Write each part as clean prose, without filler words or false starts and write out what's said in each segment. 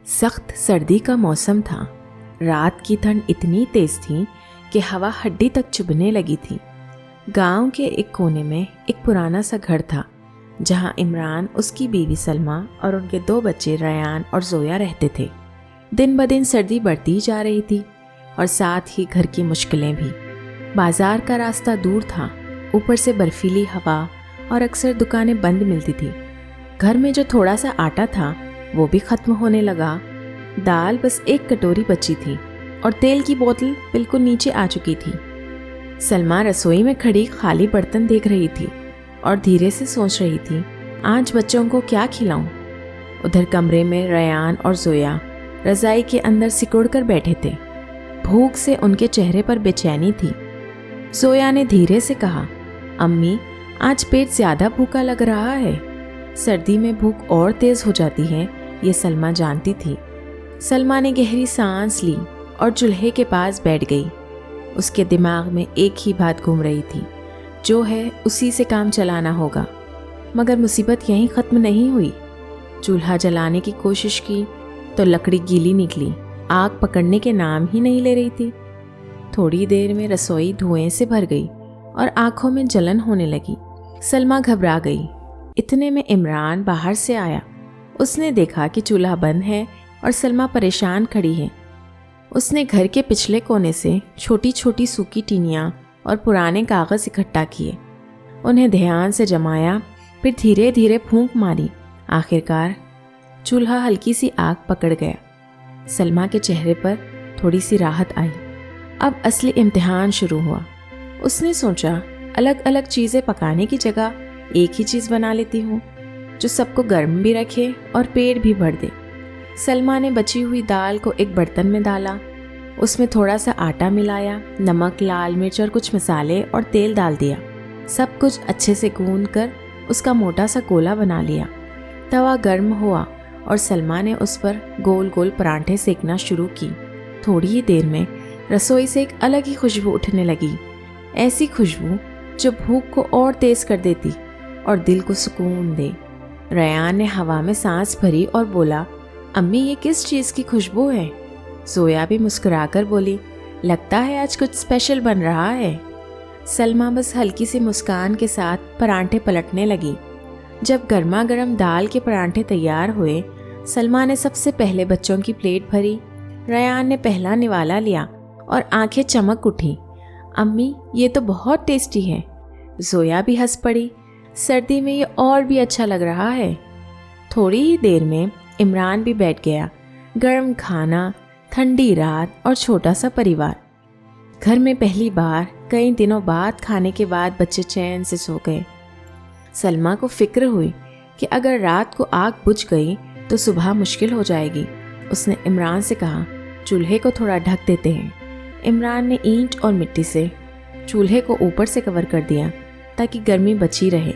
सख्त सर्दी का मौसम था। रात की ठंड इतनी तेज थी कि हवा हड्डी तक चुभने लगी थी। गांव के एक कोने में एक पुराना सा घर था जहां इमरान, उसकी बीवी सलमा और उनके 2 बच्चे रयान और जोया रहते थे। दिन ब दिन सर्दी बढ़ती जा रही थी और साथ ही घर की मुश्किलें भी। बाजार का रास्ता दूर था, ऊपर से बर्फीली हवा और अक्सर दुकानें बंद मिलती थी। घर में जो थोड़ा सा आटा था वो भी ख़त्म होने लगा। दाल बस 1 कटोरी बची थी और तेल की बोतल बिल्कुल नीचे आ चुकी थी। सलमा रसोई में खड़ी खाली बर्तन देख रही थी और धीरे से सोच रही थी, आज बच्चों को क्या खिलाऊं। उधर कमरे में रयान और जोया रज़ाई के अंदर सिकुड़ कर बैठे थे। भूख से उनके चेहरे पर बेचैनी थी। जोया ने धीरे से कहा, अम्मी, आज पेट ज़्यादा भूखा लग रहा है। सर्दी में भूख और तेज़ हो जाती है, ये सलमा जानती थी। सलमा ने गहरी सांस ली और चूल्हे के पास बैठ गई। उसके दिमाग में एक ही बात घूम रही थी, जो है उसी से काम चलाना होगा। मगर मुसीबत यहीं ख़त्म नहीं हुई। चूल्हा जलाने की कोशिश की तो लकड़ी गीली निकली, आग पकड़ने के नाम ही नहीं ले रही थी। थोड़ी देर में रसोई धुएं से भर गई और आंखों में जलन होने लगी। सलमा घबरा गई। इतने में इमरान बाहर से आया। उसने देखा कि चूल्हा बंद है और सलमा परेशान खड़ी है। उसने घर के पिछले कोने से छोटी छोटी सूखी टिनियाँ और पुराने कागज़ इकट्ठा किए। उन्हें ध्यान से जमाया, फिर धीरे धीरे फूंक मारी। आखिरकार चूल्हा हल्की सी आग पकड़ गया। सलमा के चेहरे पर थोड़ी सी राहत आई। अब असली इम्तिहान शुरू हुआ। उसने सोचा, अलग अलग चीज़ें पकाने की जगह एक ही चीज़ बना लेती हूँ जो सबको गर्म भी रखे और पेट भी भर दे। सलमा ने बची हुई दाल को एक बर्तन में डाला। उसमें थोड़ा सा आटा मिलाया, नमक, लाल मिर्च और कुछ मसाले और तेल डाल दिया। सब कुछ अच्छे से गूंद कर उसका मोटा सा गोला बना लिया। तवा गर्म हुआ और सलमा ने उस पर गोल गोल परांठे सेकना शुरू की। थोड़ी ही देर में रसोई से एक अलग ही खुशबू उठने लगी, ऐसी खुशबू जो भूख को और तेज कर देती और दिल को सुकून दे। रयान ने हवा में सांस भरी और बोला, अम्मी, ये किस चीज़ की खुशबू है? जोया भी मुस्कुराकर बोली, लगता है आज कुछ स्पेशल बन रहा है। सलमा बस हल्की सी मुस्कान के साथ परांठे पलटने लगी। जब गर्मा गर्म दाल के परांठे तैयार हुए, सलमा ने सबसे पहले बच्चों की प्लेट भरी। रयान ने पहला निवाला लिया और आंखें चमक उठी। अम्मी, ये तो बहुत टेस्टी है। जोया भी हंस पड़ी, सर्दी में ये और भी अच्छा लग रहा है। थोड़ी ही देर में इमरान भी बैठ गया। गर्म खाना, ठंडी रात और छोटा सा परिवार। घर में पहली बार कई दिनों बाद खाने के बाद बच्चे चैन से सो गए। सलमा को फिक्र हुई कि अगर रात को आग बुझ गई तो सुबह मुश्किल हो जाएगी। उसने इमरान से कहा, चूल्हे को थोड़ा ढक देते हैं। इमरान ने ईंट और मिट्टी से चूल्हे को ऊपर से कवर कर दिया ताकि गर्मी बची रहे।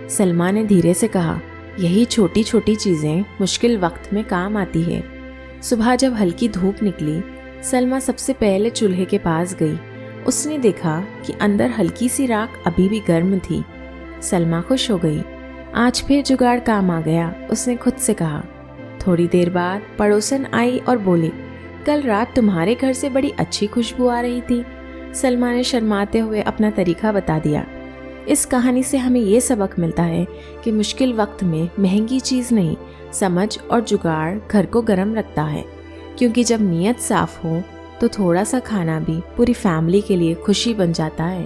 सलमा ने धीरे से कहा, यही छोटी छोटी चीज़ें मुश्किल वक्त में काम आती है। सुबह जब हल्की धूप निकली, सलमा सबसे पहले चूल्हे के पास गई। उसने देखा कि अंदर हल्की सी राख अभी भी गर्म थी। सलमा खुश हो गई, आज फिर जुगाड़ काम आ गया। उसने खुद से कहा। थोड़ी देर बाद पड़ोसन आई और बोली, कल रात तुम्हारे घर से बड़ी अच्छी खुशबू आ रही थी। सलमा ने शर्माते हुए अपना तरीका बता दिया। इस कहानी से हमें ये सबक मिलता है कि मुश्किल वक्त में महंगी चीज़ नहीं, समझ और जुगाड़ घर को गर्म रखता है। क्योंकि जब नीयत साफ हो तो थोड़ा सा खाना भी पूरी फैमिली के लिए खुशी बन जाता है।